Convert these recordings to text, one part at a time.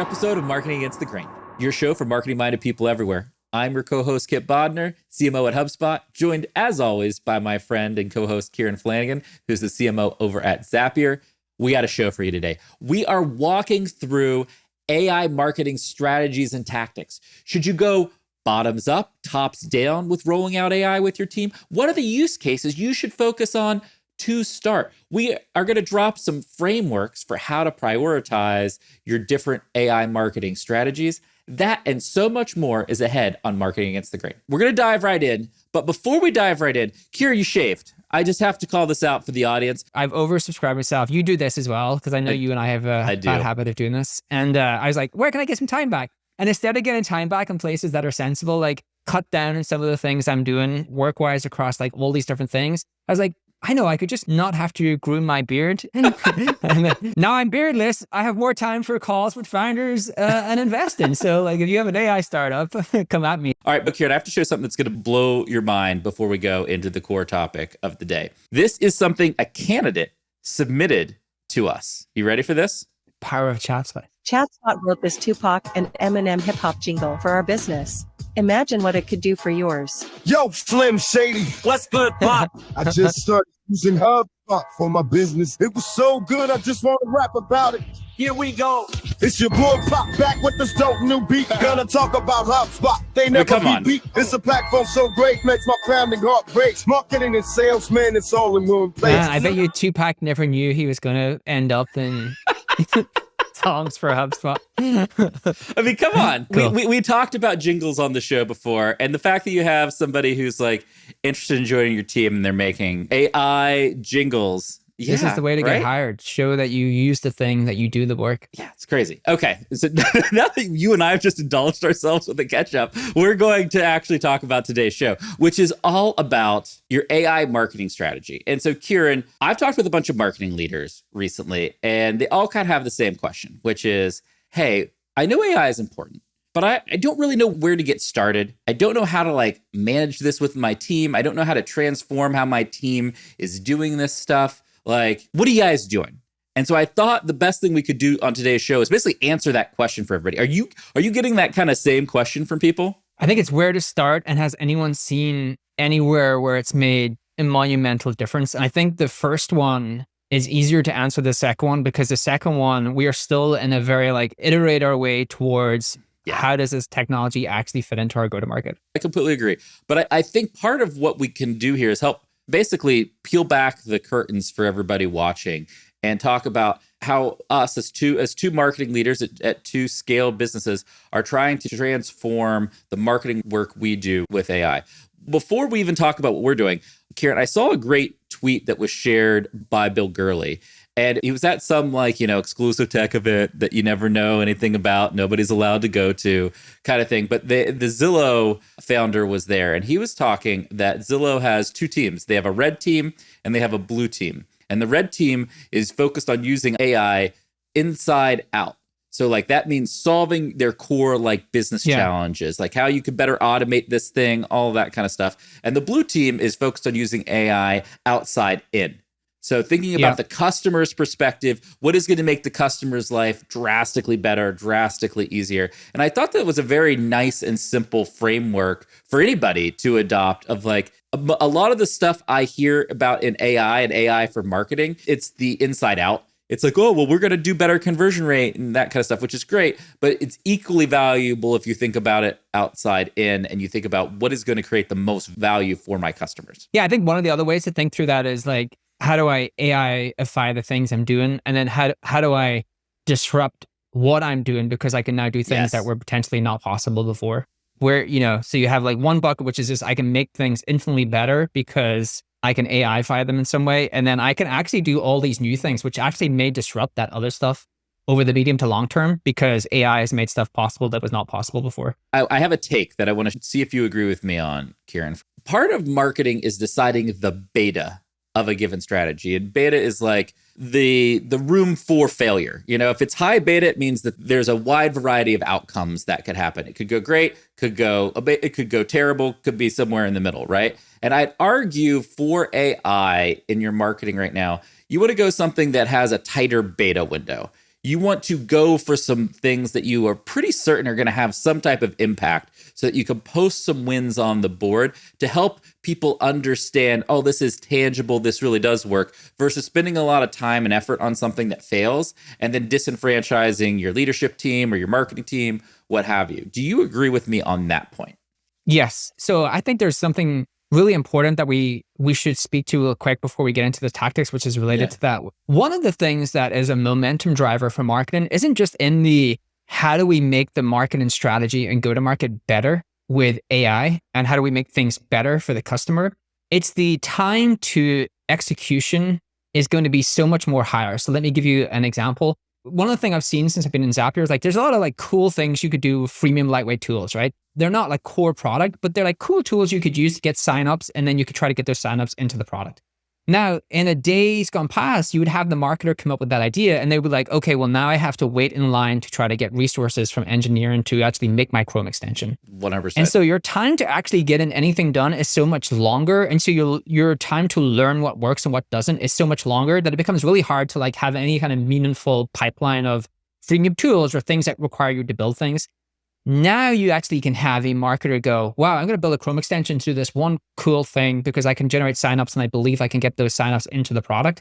episode of Marketing Against the Grain, your show for marketing-minded people everywhere. I'm your co-host, Kipp Bodner, CMO at HubSpot, joined as always by my friend and co-host, Kieran Flanagan, who's the CMO over at Zapier. We got a show for you today. We are walking through AI marketing strategies and tactics. Should you go bottoms up, tops down with rolling out AI with your team? What are the use cases you should focus on to start? We are going to drop some frameworks for how to prioritize your different AI marketing strategies. That and so much more is ahead on Marketing Against the Grain. We're going to dive right in. But before we dive right in, Kieran, you shaved. I just have to call this out for the audience. I've oversubscribed myself. You do this as well, because I know you and I have a bad habit of doing this. And I was like, where can I get some time back? And instead of getting time back in places that are sensible, like cut down on some of the things I'm doing work-wise across like all these different things, I was like, I know I could just not have to groom my beard. And now I'm beardless. I have more time for calls with founders and investing. So like if you have an AI startup, come at me. All right, but Kieran, I have to show something that's going to blow your mind before we go into the core topic of the day. This is something a candidate submitted to us. You ready for this? Power of ChatSpot. ChatSpot wrote this Tupac and Eminem hip-hop jingle for our business. Imagine what it could do for yours. Yo, Slim Shady. What's good, Pop? I just started using HubSpot for my business. It was so good, I just want to rap about it. Here we go. It's your boy Pop back with this dope new beat. Gonna talk about HubSpot. They never be beat. It's a platform so great, makes my founding heart breaks. Marketing and sales, man, it's all in one place. I bet you Tupac never knew he was going to end up in songs for HubSpot. I mean, come on. Cool. We talked about jingles on the show before, and the fact that you have somebody who's like interested in joining your team and they're making AI jingles. Yeah, this is the way to get hired. Show that you use the thing, that you do the work. Yeah, it's crazy. Okay, so now that you and I have just indulged ourselves with the catch-up, we're going to actually talk about today's show, which is all about your AI marketing strategy. And so, Kieran, I've talked with a bunch of marketing leaders recently, and they all kind of have the same question, which is, hey, I know AI is important, but I don't really know where to get started. I don't know how to like manage this with my team. I don't know how to transform how my team is doing this stuff. Like, what are you guys doing? And so I thought the best thing we could do on today's show is basically answer that question for everybody. Are you getting that kind of same question from people? I think it's where to start, and has anyone seen anywhere where it's made a monumental difference? And I think the first one is easier to answer the second one, because the second one, we are still in a very like iterate our way towards how does this technology actually fit into our go-to-market? I completely agree. But I think part of what we can do here is help basically peel back the curtains for everybody watching and talk about how us as two marketing leaders at two scale businesses are trying to transform the marketing work we do with AI. Before we even talk about what we're doing, Kieran, I saw a great tweet that was shared by Bill Gurley. And he was at some exclusive tech event that you never know anything about, nobody's allowed to go to kind of thing. But the Zillow founder was there, and he was talking that Zillow has two teams. They have a red team and they have a blue team. And the red team is focused on using AI inside out. So like that means solving their core like business challenges, like how you could better automate this thing, all of that kind of stuff. And the blue team is focused on using AI outside in. So thinking about the customer's perspective, what is going to make the customer's life drastically better, drastically easier? And I thought that was a very nice and simple framework for anybody to adopt of like a lot of the stuff I hear about in AI and AI for marketing, it's the inside out. It's like, oh, well, we're going to do better conversion rate and that kind of stuff, which is great. But it's equally valuable if you think about it outside in and you think about what is going to create the most value for my customers. Yeah, I think one of the other ways to think through that is like, how do I AI-ify the things I'm doing? And then how do I disrupt what I'm doing, because I can now do things that were potentially not possible before? Where, so you have like one bucket, which is just I can make things infinitely better because I can AI-ify them in some way. And then I can actually do all these new things, which actually may disrupt that other stuff over the medium to long term, because AI has made stuff possible that was not possible before. I have a take that I want to see if you agree with me on, Kieran. Part of marketing is deciding the beta of a given strategy. And beta is like the room for failure. If it's high beta, it means that there's a wide variety of outcomes that could happen. It could go great, it could go terrible, could be somewhere in the middle, right? And I'd argue for AI in your marketing right now, you want to go something that has a tighter beta window. You want to go for some things that you are pretty certain are going to have some type of impact so that you can post some wins on the board to help people understand, oh, this is tangible, this really does work, versus spending a lot of time and effort on something that fails and then disenfranchising your leadership team or your marketing team, what have you. Do you agree with me on that point? Yes. So I think there's something really important that we should speak to real quick before we get into the tactics, which is related to that. One of the things that is a momentum driver for marketing isn't just in the how do we make the marketing strategy and go-to-market better with AI and how do we make things better for the customer. It's the time to execution is going to be so much more higher. So let me give you an example. One of the things I've seen since I've been in Zapier is like there's a lot of like cool things you could do with freemium lightweight tools, right? They're not like core product, but they're like cool tools you could use to get signups, and then you could try to get those signups into the product. Now, in the days gone past, you would have the marketer come up with that idea and they would be like, okay, well now I have to wait in line to try to get resources from engineering to actually make my Chrome extension. 100%. And so your time to actually get anything done is so much longer. And so your time to learn what works and what doesn't is so much longer that it becomes really hard to like have any kind of meaningful pipeline of freemium tools or things that require you to build things. Now you actually can have a marketer go, wow, I'm going to build a Chrome extension to this one cool thing because I can generate signups and I believe I can get those signups into the product.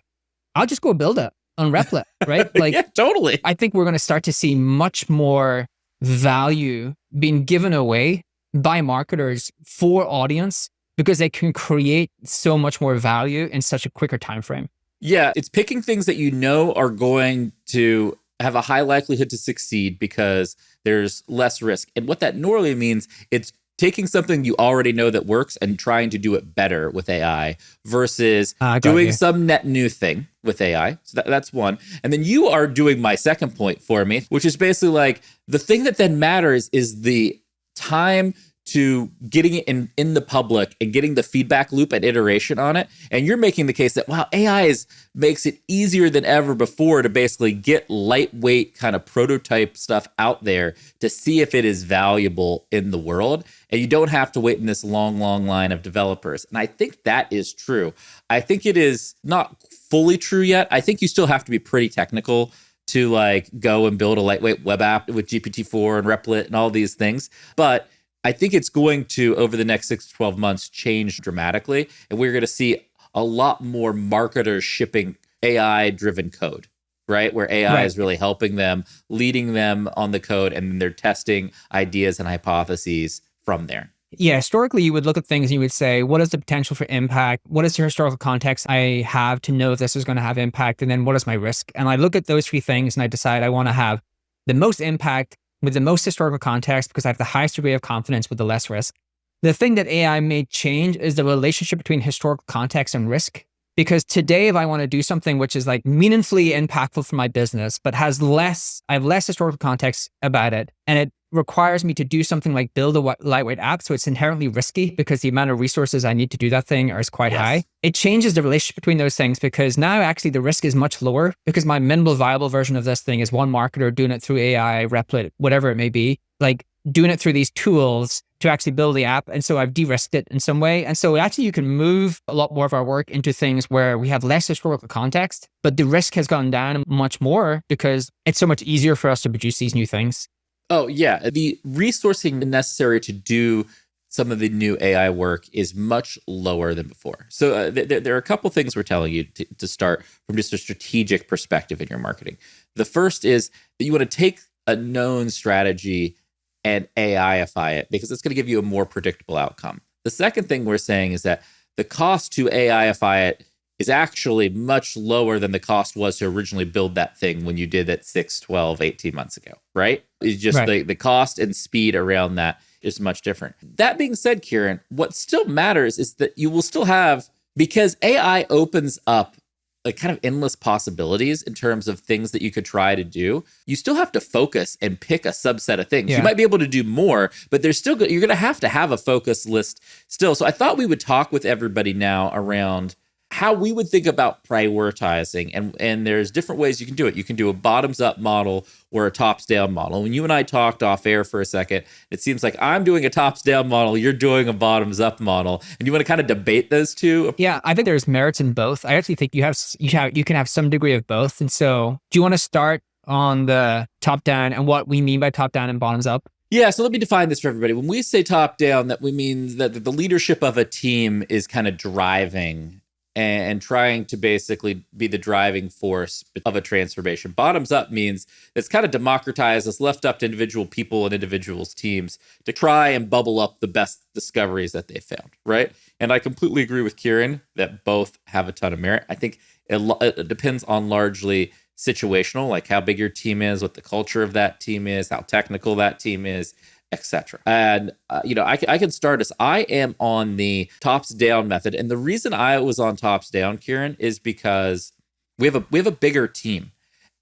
I'll just go build it on Replit, right? Like, yeah, totally. I think we're going to start to see much more value being given away by marketers for audience because they can create so much more value in such a quicker time frame. Yeah, it's picking things that you know are going to have a high likelihood to succeed because there's less risk. And what that normally means, it's taking something you already know that works and trying to do it better with AI versus doing some net new thing with AI. So that's one. And then you are doing my second point for me, which is basically like the thing that then matters is the time to getting it in the public and getting the feedback loop and iteration on it. And you're making the case that, wow, AI makes it easier than ever before to basically get lightweight kind of prototype stuff out there to see if it is valuable in the world. And you don't have to wait in this long, long line of developers. And I think that is true. I think it is not fully true yet. I think you still have to be pretty technical to like go and build a lightweight web app with GPT-4 and Replit and all these things. But I think it's going to, over the next 6 to 12 months, change dramatically. And we're going to see a lot more marketers shipping AI-driven code, right? Where AI is really helping them, leading them on the code, and then they're testing ideas and hypotheses from there. Yeah, historically, you would look at things and you would say, what is the potential for impact? What is the historical context I have to know if this is going to have impact? And then what is my risk? And I look at those 3 things and I decide I want to have the most impact with the most historical context because I have the highest degree of confidence with the less risk. The thing that AI may change is the relationship between historical context and risk. Because today, if I want to do something which is like meaningfully impactful for my business, but I have less historical context about it, and it requires me to do something like build a lightweight app, so it's inherently risky because the amount of resources I need to do that thing is quite high. It changes the relationship between those things because now actually the risk is much lower because my minimal viable version of this thing is one marketer doing it through AI, Replit, whatever it may be, like doing it through these tools to actually build the app. And so I've de-risked it in some way. And so actually you can move a lot more of our work into things where we have less historical context, but the risk has gone down much more because it's so much easier for us to produce these new things. Oh, yeah. The resourcing necessary to do some of the new AI work is much lower than before. So there are a couple things we're telling you to start from just a strategic perspective in your marketing. The first is that you want to take a known strategy and AIify it because it's going to give you a more predictable outcome. The second thing we're saying is that the cost to AIify it is actually much lower than the cost was to originally build that thing when you did it 6, 12, 18 months ago, right? It's just the cost and speed around that is much different. That being said, Kieran, what still matters is that you will still have, because AI opens up like kind of endless possibilities in terms of things that you could try to do, you still have to focus and pick a subset of things. Yeah. You might be able to do more, but there's still, you're going to have a focus list still. So I thought we would talk with everybody now around how we would think about prioritizing. And there's different ways you can do it. You can do a bottoms up model or a tops down model. When you and I talked off air for a second, it seems like I'm doing a tops down model, you're doing a bottoms up model. And you want to kind of debate those two? Yeah, I think there's merits in both. I actually think you can have some degree of both. And so do you want to start on the top down and what we mean by top down and bottoms up? Yeah, so let me define this for everybody. When we say top down, that we mean that the leadership of a team is kind of driving and trying to basically be the driving force of a transformation. Bottoms up means it's kind of democratized, it's left up to individual people and individuals' teams to try and bubble up the best discoveries that they found, right? And I completely agree with Kieran that both have a ton of merit. I think it depends on largely situational, like how big your team is, what the culture of that team is, how technical that team is, etc. And I can start us. I am on the tops down method, and the reason I was on tops down, Kieran, is because we have a bigger team,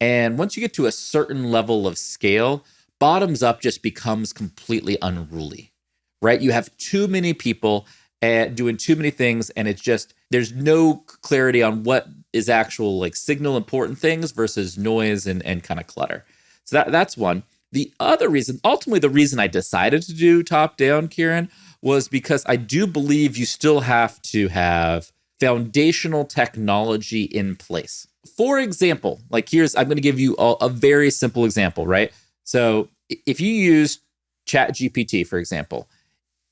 and once you get to a certain level of scale, bottoms up just becomes completely unruly, right? You have too many people doing too many things, and it's just there's no clarity on what is actual like signal important things versus noise and kind of clutter. So that's one. The other reason, ultimately the reason I decided to do top down, Kieran, was because I do believe you still have to have foundational technology in place. For example, I'm going to give you a very simple example, right? So if you use ChatGPT, for example,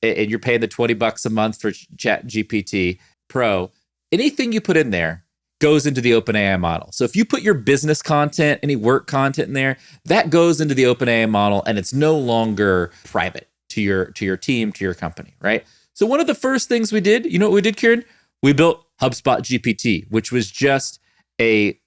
and you're paying the $20 a month for ChatGPT Pro, anything you put in there goes into the OpenAI model. So if you put your business content, any work content in there, that goes into the OpenAI model, and it's no longer private to your team, to your company, right? So one of the first things we did, you know what we did, Kieran? We built HubSpot GPT, which was just a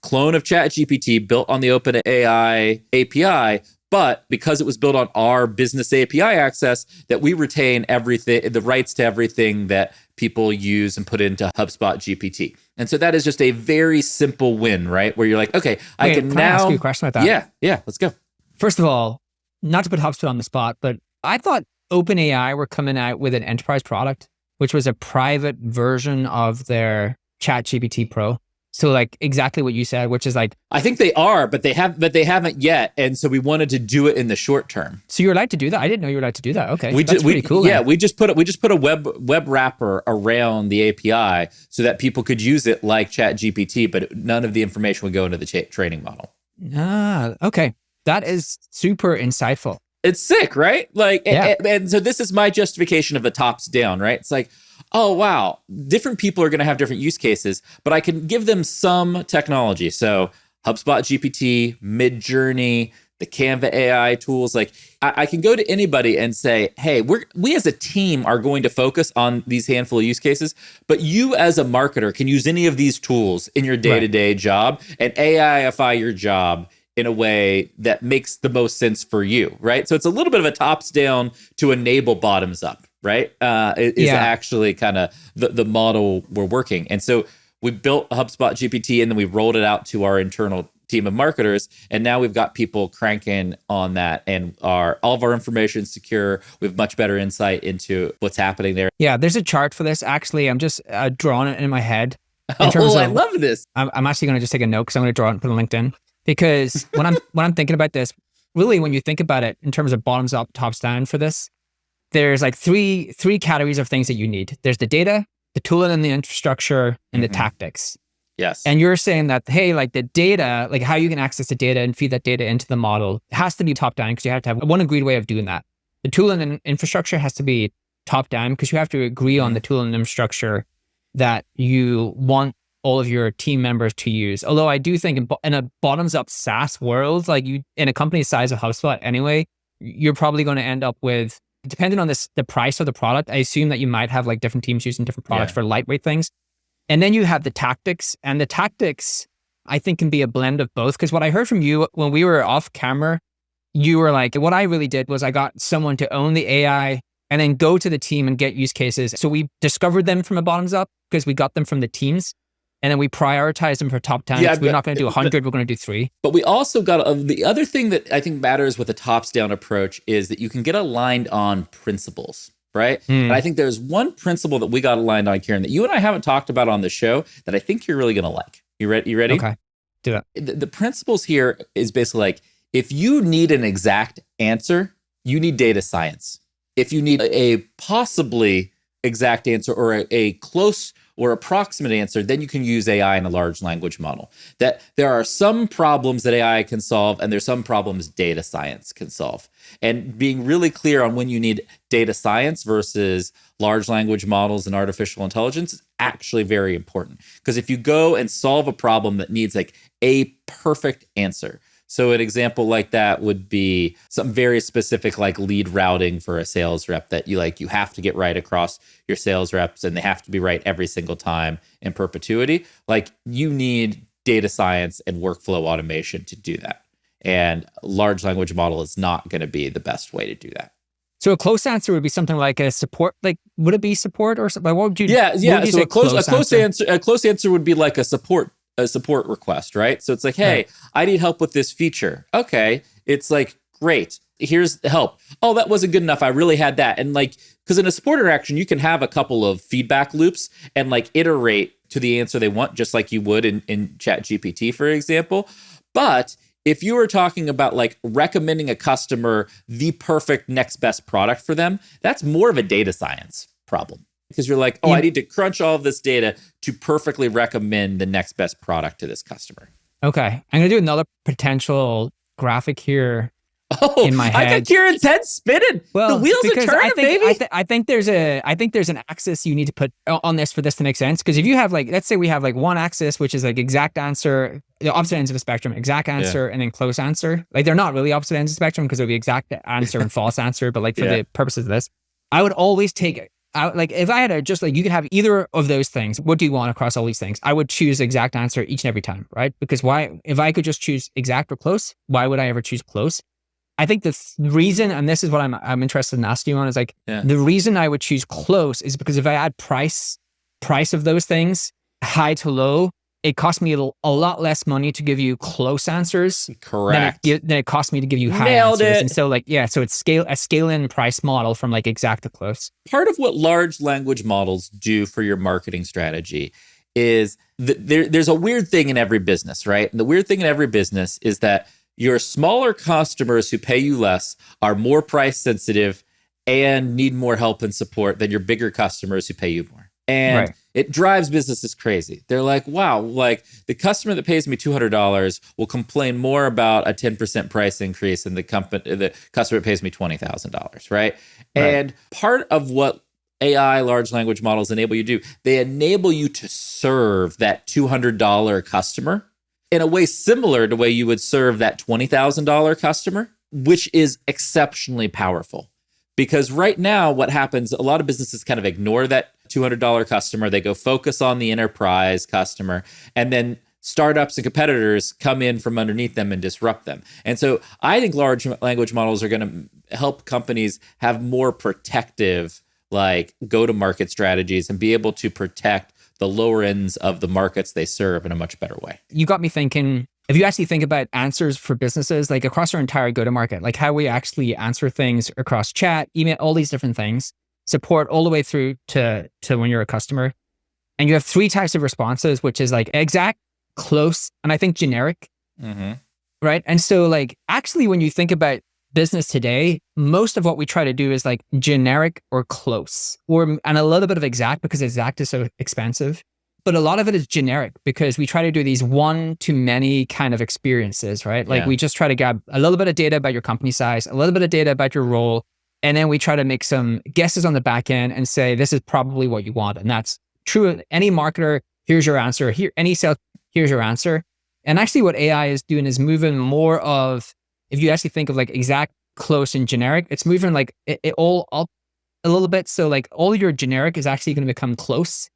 clone of ChatGPT built on the OpenAI API, but because it was built on our business API access, that we retain everything, the rights to everything that people use and put into HubSpot GPT. And so that is just a very simple win, right? Where you're like, okay, I can now ask you a question about that. Yeah, let's go. First of all, not to put HubSpot on the spot, but I thought OpenAI were coming out with an enterprise product, which was a private version of their ChatGPT Pro. So like exactly what you said, which is like, I think they are, but they haven't yet, and so we wanted to do it in the short term. So you're allowed to do that? I didn't know you were allowed to do that. Okay, that's pretty cool. Yeah, we just put a web wrapper around the API so that people could use it like ChatGPT, but none of the information would go into the training model. Okay, that is super insightful. It's sick, right? Like, yeah. and so this is my justification of the tops down, right? It's like, oh, wow, different people are going to have different use cases, but I can give them some technology. So HubSpot GPT, Midjourney, the Canva AI tools, like I can go to anybody and say, hey, we as a team are going to focus on these handful of use cases, but you as a marketer can use any of these tools in your day-to-day job and AIify your job in a way that makes the most sense for you, right? So it's a little bit of a tops down to enable bottoms up, right? Is actually kind of the model we're working. And so we built HubSpot GPT, and then we rolled it out to our internal team of marketers. And now we've got people cranking on that, and all of our information is secure. We have much better insight into what's happening there. Yeah, there's a chart for this. Actually, I'm just drawing it in my head. I love this. I'm actually going to just take a note because I'm going to draw it and put it on LinkedIn. Because when I'm thinking about this, really, when you think about it in terms of bottoms up, tops down for this, there's like three categories of things that you need. There's the data, the tooling and the infrastructure, and the tactics. Yes. And you're saying that, hey, like the data, like how you can access the data and feed that data into the model has to be top down because you have to have one agreed way of doing that. The tooling and infrastructure has to be top down because you have to agree on the tooling and infrastructure that you want all of your team members to use. Although I do think in a bottoms up SaaS world, like you in a company size of HubSpot anyway, you're probably going to end up with, depending on the price of the product, I assume that you might have like different teams using different products for lightweight things. And then you have the tactics, and the tactics I think can be a blend of both. Because what I heard from you when we were off camera, you were like, what I really did was I got someone to own the AI and then go to the team and get use cases. So we discovered them from a bottoms up because we got them from the teams. And then we prioritize them for top 10. We're not going to do 100, we're going to do 3. But we also got, the other thing that I think matters with a tops down approach is that you can get aligned on principles, right? And I think there's one principle that we got aligned on, Kieran, that you and I haven't talked about on the show that I think you're really going to like. You ready? Okay, do that. The principles here is basically like, if you need an exact answer, you need data science. If you need a possibly exact answer or a close or approximate answer, then you can use AI in a large language model. That there are some problems that AI can solve, and there's some problems data science can solve. And being really clear on when you need data science versus large language models and artificial intelligence is actually very important. Because if you go and solve a problem that needs like a perfect answer, so an example like that would be something very specific like lead routing for a sales rep that you have to get right across your sales reps and they have to be right every single time in perpetuity. Like you need data science and workflow automation to do that. And large language model is not going to be the best way to do that. So a close answer would be something like a support, like would it be support or something? What would you? Yeah. Would you So say a close answer would be like a support request, right? So it's like, hey, right. I need help with this feature. Okay. It's like, great. Here's the help. Oh, that wasn't good enough. I really had that. And like, because in a support interaction, you can have a couple of feedback loops and like iterate to the answer they want, just like you would in ChatGPT, for example. But if you were talking about like recommending a customer the perfect next best product for them, that's more of a data science problem. Because you're like, I need to crunch all of this data to perfectly recommend the next best product to this customer. Okay. I'm going to do another potential graphic here in my head. I got Kieran's head spinning. Well, the wheels are turning, baby. I think there's an axis you need to put on this for this to make sense. Because if you have like, let's say we have like one axis, which is like exact answer, the opposite ends of the spectrum, exact answer, and then close answer. Like they're not really opposite ends of the spectrum because it would be exact answer and false answer. But like for the purposes of this, I would always take like if I had a just like you could have either of those things. What do you want across all these things? I would choose exact answer each and every time, right? Because why? If I could just choose exact or close, why would I ever choose close? I think the reason, and this is what I'm interested in asking you on, is like the reason I would choose close is because if I add price of those things high to low, it costs me a lot less money to give you close answers. Correct. Than it costs me to give you high answers. And so so it's a scale in price model from like exact to close. Part of what large language models do for your marketing strategy is there's a weird thing in every business, right? And the weird thing in every business is that your smaller customers who pay you less are more price sensitive and need more help and support than your bigger customers who pay you more. And it drives businesses crazy. They're like, wow, like the customer that pays me $200 will complain more about a 10% price increase than the customer that pays me $20,000, right? And part of what AI large language models enable you to do, they enable you to serve that $200 customer in a way similar to the way you would serve that $20,000 customer, which is exceptionally powerful. Because right now, what happens, a lot of businesses kind of ignore that $200 customer. They go focus on the enterprise customer, and then startups and competitors come in from underneath them and disrupt them. And so I think large language models are going to help companies have more protective, like go-to-market strategies and be able to protect the lower ends of the markets they serve in a much better way. You got me thinking, if you actually think about answers for businesses, like across our entire go-to-market, like how we actually answer things across chat, email, all these different things, support all the way through to when you're a customer. And you have three types of responses, which is like exact, close, and I think generic, right? And so like, actually, when you think about business today, most of what we try to do is like generic or close, and a little bit of exact because exact is so expensive. But a lot of it is generic because we try to do these one-to-many kind of experiences, right? Like we just try to grab a little bit of data about your company size, a little bit of data about your role, and then we try to make some guesses on the back end and say, this is probably what you want. And that's true of any marketer. Here's your answer. Any sales, here's your answer. And actually what AI is doing is moving more of, if you actually think of like exact, close, and generic, it's moving like it all up a little bit. So like all your generic is actually going to become close,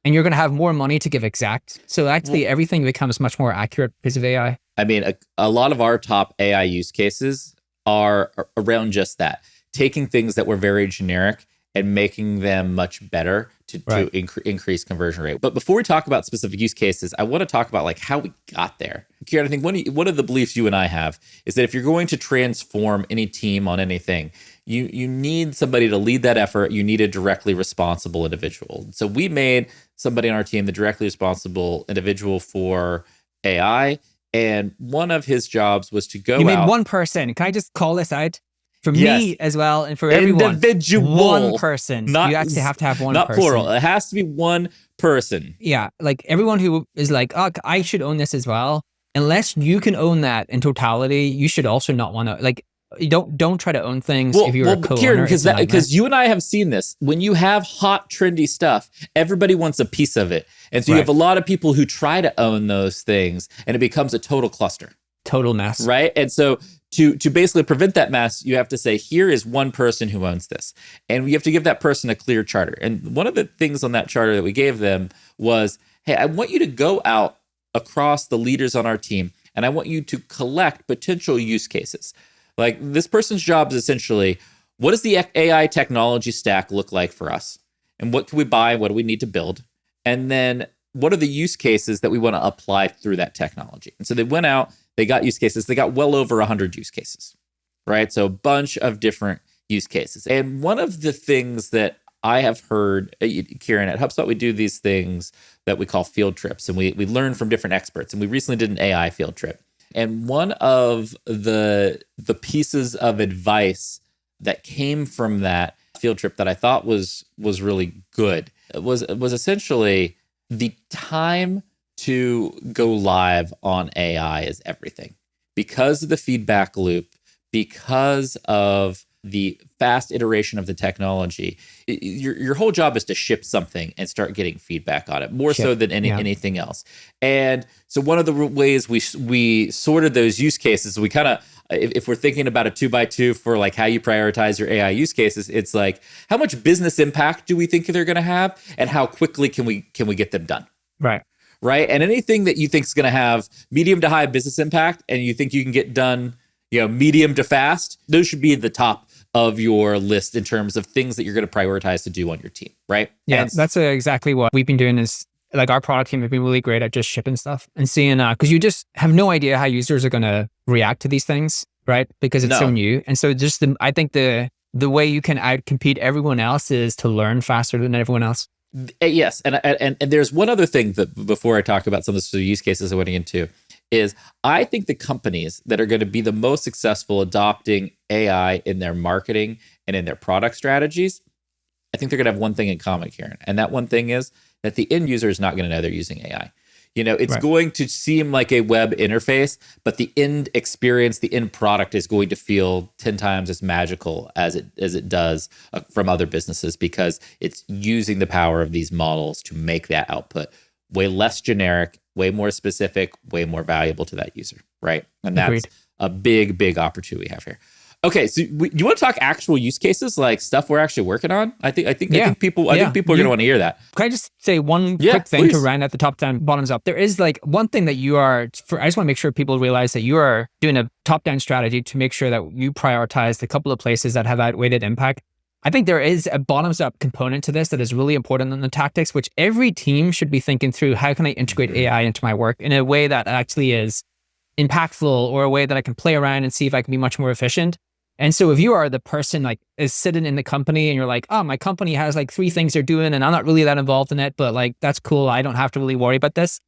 and you're going to have more money to give exact. So actually everything becomes much more accurate because of AI. I mean, a lot of our top AI use cases are around just that, taking things that were very generic and making them much better to increase conversion rate. But before we talk about specific use cases, I want to talk about like how we got there. Kieran, I think one of the beliefs you and I have is that if you're going to transform any team on anything, you need somebody to lead that effort. You need a directly responsible individual. So we made somebody on our team the directly responsible individual for AI. And one of his jobs was to go out. You made one person. Can I just call this out? For me as well, and for everyone. Individual. One person. You actually have to have one person. Not plural. It has to be one person. Yeah. Like everyone who is like, oh, I should own this as well. Unless you can own that in totality, you should also not want to, like, you don't try to own things if you're a co-owner. Kieran, because you and I have seen this. When you have hot, trendy stuff, everybody wants a piece of it. And so you have a lot of people who try to own those things, and it becomes a total cluster. Total mess. Right? And so to basically prevent that mess, you have to say, here is one person who owns this. And you have to give that person a clear charter. And one of the things on that charter that we gave them was, hey, I want you to go out across the leaders on our team, and I want you to collect potential use cases. Like, this person's job is essentially, what does the AI technology stack look like for us? And what can we buy? What do we need to build? And then what are the use cases that we want to apply through that technology? And so they went out, they got use cases. They got well over 100 use cases, right? So a bunch of different use cases. And one of the things that I have heard, Kieran, at HubSpot, we do these things that we call field trips, and we learn from different experts. And we recently did an AI field trip. And one of the pieces of advice that came from that field trip that I thought was really good was essentially the time to go live on AI is everything. Because of the feedback loop, because of the fast iteration of the technology, your whole job is to ship something and start getting feedback on it, more so than anything else. And so one of the ways we sorted those use cases, we kind of, if we're thinking about a 2x2 for like how you prioritize your AI use cases, it's like, how much business impact do we think they're going to have, and how quickly can we get them done? Right. And anything that you think is going to have medium to high business impact, and you think you can get done, medium to fast, those should be at the top of your list in terms of things that you're going to prioritize to do on your team, right? Yeah, that's exactly what we've been doing. Is like, our product team have been really great at just shipping stuff and seeing, because you just have no idea how users are going to react to these things, right? Because it's so new. And so just I think the way you can outcompete everyone else is to learn faster than everyone else. Yes. And there's one other thing that, before I talk about some of the use cases I went into, is I think the companies that are going to be the most successful adopting AI in their marketing and in their product strategies, I think they're going to have one thing in common, Kieran. And that one thing is that the end user is not going to know they're using AI. It's going to seem like a web interface, but the end experience, the end product is going to feel 10 times as magical as it does from other businesses, because it's using the power of these models to make that output way less generic, way more specific, way more valuable to that user, right? And that's a big, big opportunity we have here. Okay, so you want to talk actual use cases, like stuff we're actually working on? I think people are going to want to hear that. Can I just say one quick thing to round at the top down, bottoms up? There is like one thing that I just want to make sure people realize that you are doing a top down strategy to make sure that you prioritize the couple of places that have outweighed impact. I think there is a bottoms up component to this that is really important in the tactics, which every team should be thinking through. How can I integrate AI into my work in a way that actually is impactful, or a way that I can play around and see if I can be much more efficient? And so if you are the person like is sitting in the company and you're like, oh, my company has like 3 things they're doing and I'm not really that involved in it, but like, that's cool, I don't have to really worry about this.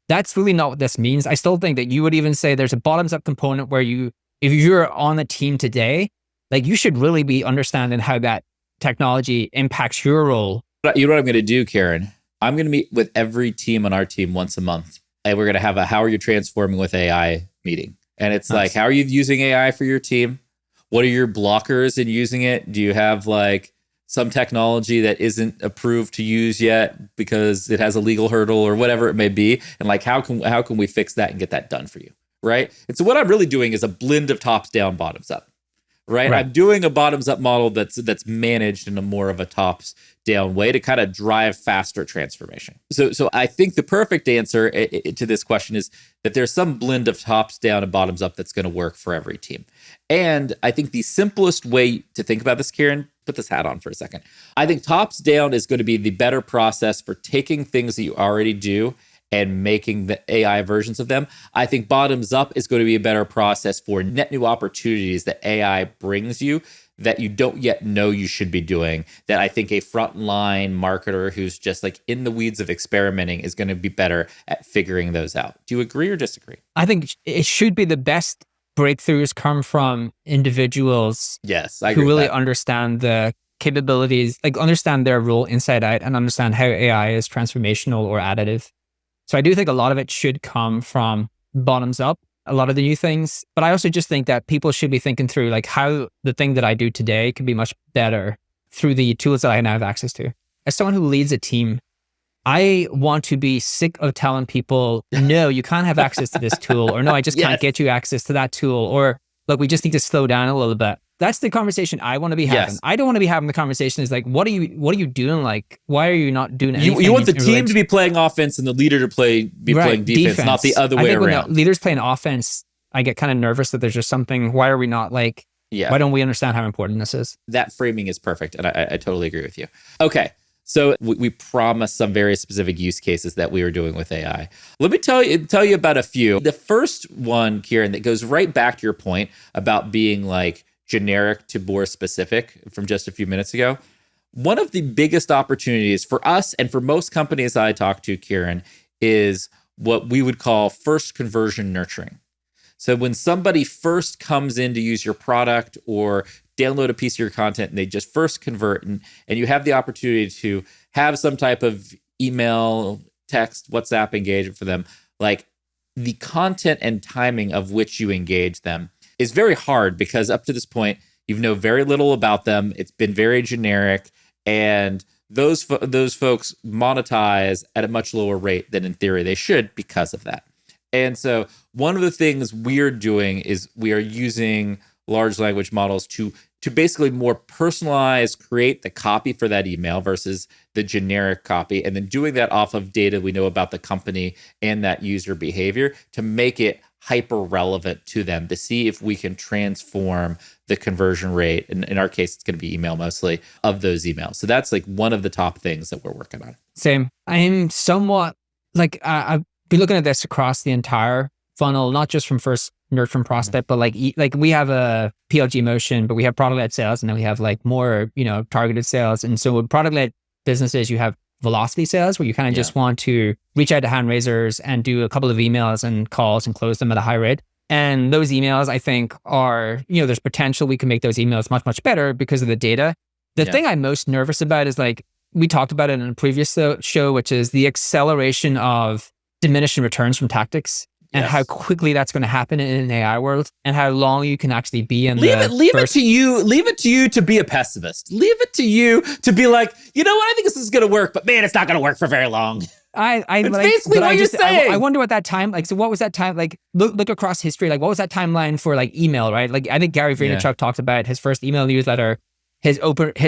That's really not what this means. I still think that you would even say there's a bottoms up component where if you're on the team today, like, you should really be understanding how that technology impacts your role. You know what I'm going to do, Kieran? I'm going to meet with every team on our team once a month, and we're going to have a how are you transforming with AI meeting. And it's like, how are you using AI for your team? What are your blockers in using it? Do you have like some technology that isn't approved to use yet because it has a legal hurdle or whatever it may be? And like, how can we fix that and get that done for you, right? And so what I'm really doing is a blend of tops down, bottoms up, right? I'm doing a bottoms up model that's managed in a more of a tops down way to kind of drive faster transformation. So I think the perfect answer to this question is that there's some blend of tops down and bottoms up that's going to work for every team. And I think the simplest way to think about this, Kieran, put this hat on for a second. I think tops down is going to be the better process for taking things that you already do and making the AI versions of them. I think bottoms up is going to be a better process for net new opportunities that AI brings you that you don't yet know you should be doing, that I think a frontline marketer who's just like in the weeds of experimenting is going to be better at figuring those out. Do you agree or disagree? I think it should be the best breakthroughs come from individuals who really understand the capabilities, like understand their role inside out and understand how AI is transformational or additive. So I do think a lot of it should come from bottoms up, a lot of the new things. But I also just think that people should be thinking through like how the thing that I do today can be much better through the tools that I now have access to. As someone who leads a team, I want to be sick of telling people, no, you can't have access to this tool, or no, I just can't get you access to that tool, or look, we just need to slow down a little bit. That's the conversation I want to be having. I don't want to be having the conversation is like, what are you doing? Like, why are you not doing anything? You want the team to be playing offense and the leader to be playing defense, not the other way around. When the leader's playing offense, I get kind of nervous that there's just something, why are we not like, why don't we understand how important this is? That framing is perfect. And I totally agree with you. Okay. So we promised some very specific use cases that we were doing with AI. Let me tell you about a few. The first one, Kieran, that goes right back to your point about being like generic to more specific from just a few minutes ago. One of the biggest opportunities for us and for most companies I talk to, Kieran, is what we would call first conversion nurturing. So when somebody first comes in to use your product or download a piece of your content and they just first convert, and you have the opportunity to have some type of email, text, WhatsApp engagement for them, like the content and timing of which you engage them is very hard because up to this point, you know very little about them. It's been very generic, and those folks monetize at a much lower rate than in theory they should because of that. And so one of the things we're doing is we are using large language models to basically more personalize, create the copy for that email versus the generic copy, and then doing that off of data we know about the company and that user behavior to make it hyper relevant to them, to see if we can transform the conversion rate. And in our case, it's going to be email mostly, of those emails. So that's like one of the top things that we're working on. Same. I'm somewhat like, I've been looking at this across the entire funnel, not just from first nurture and prospect, but like we have a PLG motion, but we have product-led sales, and then we have like more, targeted sales. And so with product-led businesses, you have velocity sales where you kind of just want to reach out to hand raisers and do a couple of emails and calls and close them at a high rate. And those emails, I think, are, there's potential we can make those emails much, much better because of the data. The thing I'm most nervous about is like, we talked about it in a previous show, which is the acceleration of diminishing returns from tactics. And how quickly that's going to happen in an AI world, and how long you can actually be in leave it to you to be a pessimist. Leave it to you to be like, you know what, I think this is going to work, but man, it's not going to work for very long. Basically what you're saying. I wonder what that time, like, so what was that time, like, look across history, like, what was that timeline for like email, right? Like, I think Gary Vaynerchuk talked about his first email newsletter, his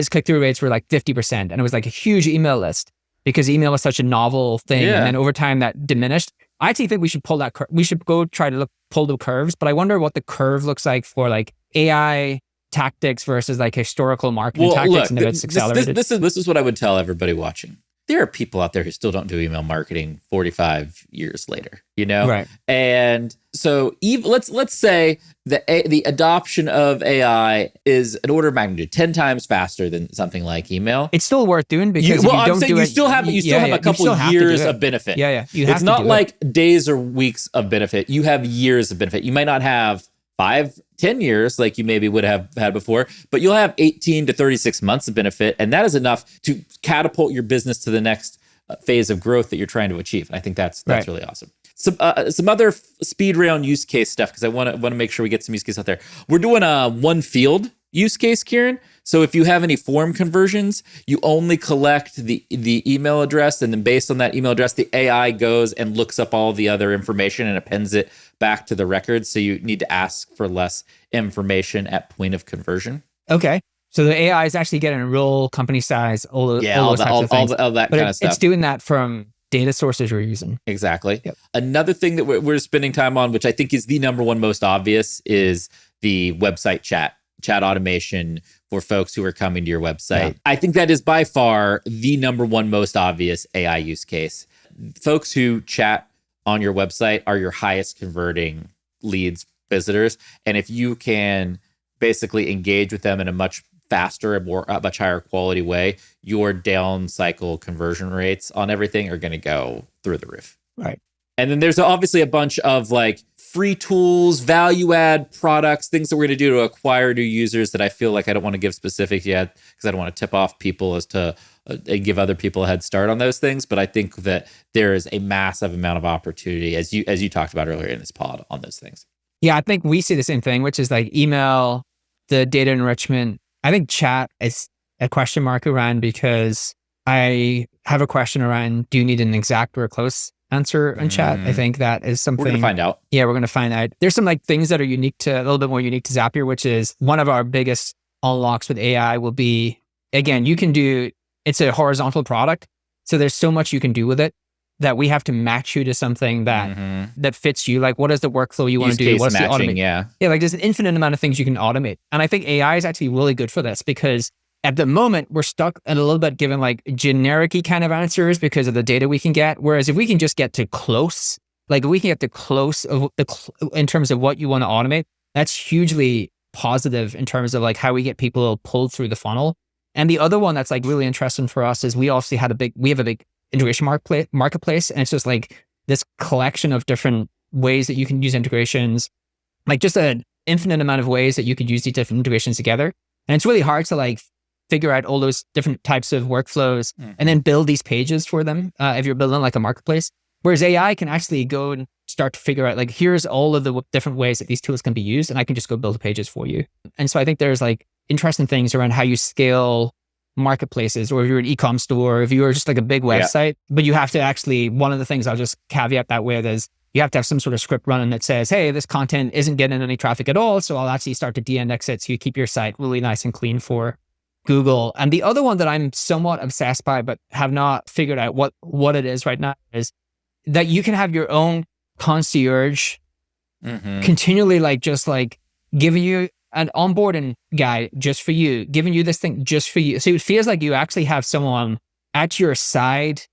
click-through rates were like 50%, and it was like a huge email list because email was such a novel thing, and then over time that diminished. I actually think we should we should go try to pull the curves, but I wonder what the curve looks like for like AI tactics versus like historical marketing tactics, and if it's accelerated. This is what I would tell everybody watching. There are people out there who still don't do email marketing 45 years later, Right. And so let's say the adoption of AI is an order of magnitude 10 times faster than something like email. It's still worth doing because you still have a couple of years of benefit. Yeah. It's not like days or weeks of benefit. You have years of benefit. You might not have 5-10 years like you maybe would have had before, but you'll have 18 to 36 months of benefit. And that is enough to catapult your business to the next phase of growth that you're trying to achieve. And I think that's really awesome. Some other speed round use case stuff, because I want to make sure we get some use case out there. We're doing a one field use case, Kieran. So if you have any form conversions, you only collect the email address, and then based on that email address, the AI goes and looks up all the other information and appends it back to the record. So you need to ask for less information at point of conversion. Okay. So the AI is actually getting a real company size, all those types of things. All that kind of stuff. It's doing that from data sources we're using. Exactly. Yep. Another thing that we're spending time on, which I think is the number one most obvious, is the website chat automation for folks who are coming to your website. Yeah. I think that is by far the number one most obvious AI use case. Folks who chat on your website are your highest converting leads, visitors. And if you can basically engage with them in a much faster and much higher quality way, your down cycle conversion rates on everything are going to go through the roof. Right. And then there's obviously a bunch of like free tools, value add products, things that we're going to do to acquire new users that I feel like I don't want to give specifics yet because I don't want to tip off people as to and give other people a head start on those things. But I think that there is a massive amount of opportunity, as you talked about earlier in this pod, on those things. Yeah, I think we see the same thing, which is like email, the data enrichment. I think chat is a question mark around, because I have a question around, do you need an exact or a close answer in chat? I think that is something we're going to find out. Yeah, we're going to find out. There's some like things that are a little bit more unique to Zapier, which is one of our biggest unlocks with AI will be, again, it's a horizontal product. So there's so much you can do with it that we have to match you to something that fits you. Like, what is the workflow you want to do? What's the automate? Yeah, like there's an infinite amount of things you can automate. And I think AI is actually really good for this, because at the moment we're stuck at a little bit given like generic-y kind of answers because of the data we can get. Whereas if we can just get to close, like if we can get to close of in terms of what you want to automate, that's hugely positive in terms of like how we get people pulled through the funnel. And the other one that's like really interesting for us is we have a big integration marketplace. And it's just like this collection of different ways that you can use integrations, like just an infinite amount of ways that you could use these different integrations together. And it's really hard to like figure out all those different types of workflows and then build these pages for them if you're building like a marketplace. Whereas AI can actually go and start to figure out like, here's all of the different ways that these tools can be used, and I can just go build the pages for you. And so I think there's like interesting things around how you scale marketplaces, or if you're an e-com store, if you're just like a big website, but you have to actually, one of the things I'll just caveat that with is you have to have some sort of script running that says, hey, this content isn't getting any traffic at all, so I'll actually start to de-index it so you keep your site really nice and clean for Google. And the other one that I'm somewhat obsessed by, but have not figured out what it is right now, is that you can have your own concierge continually like just like giving you an onboarding guide just for you, giving you this thing just for you. So it feels like you actually have someone at your side,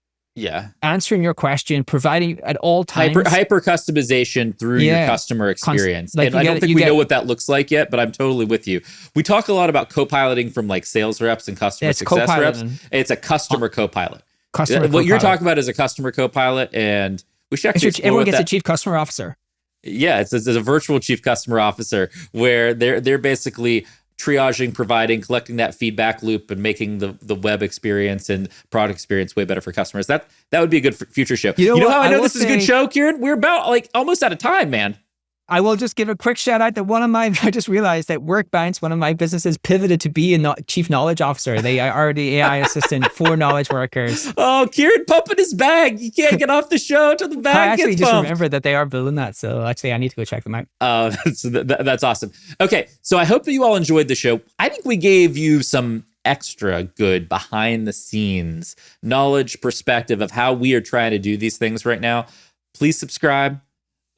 answering your question, providing at all times. Hyper customization through your customer experience. And I don't think we know what that looks like yet, but I'm totally with you. We talk a lot about co-piloting from like sales reps and customer success reps. It's a customer co-pilot. What you're talking about is a customer co-pilot, and we should actually everyone gets a chief customer officer. Yeah, it's a virtual chief customer officer where they're basically triaging, providing, collecting that feedback loop, and making the web experience and product experience way better for customers. That would be a good future show. You know how I know this is a good show, Kieran? We're about like almost out of time, man. I will just give a quick shout out that I just realized that Workbounce, one of my businesses, pivoted to be a chief knowledge officer. They are the AI assistant for knowledge workers. Oh, Kieran pumping his bag. You can't get off the show until the bag gets pumped. I actually just remembered that they are building that. So actually I need to go check them out. That's awesome. Okay. So I hope that you all enjoyed the show. I think we gave you some extra good behind the scenes knowledge perspective of how we are trying to do these things right now. Please subscribe.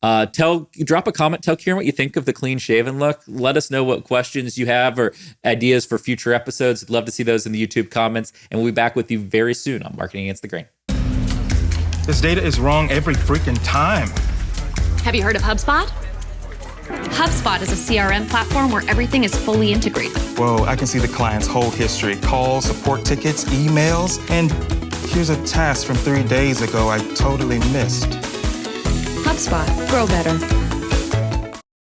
Drop a comment, tell Kieran what you think of the clean shaven look. Let us know what questions you have or ideas for future episodes. I'd love to see those in the YouTube comments, and we'll be back with you very soon on Marketing Against the Grain. This data is wrong every freaking time. Have you heard of HubSpot? HubSpot is a CRM platform where everything is fully integrated. Whoa, I can see the client's whole history, calls, support tickets, emails, and here's a task from 3 days ago I totally missed. HubSpot. Grow better.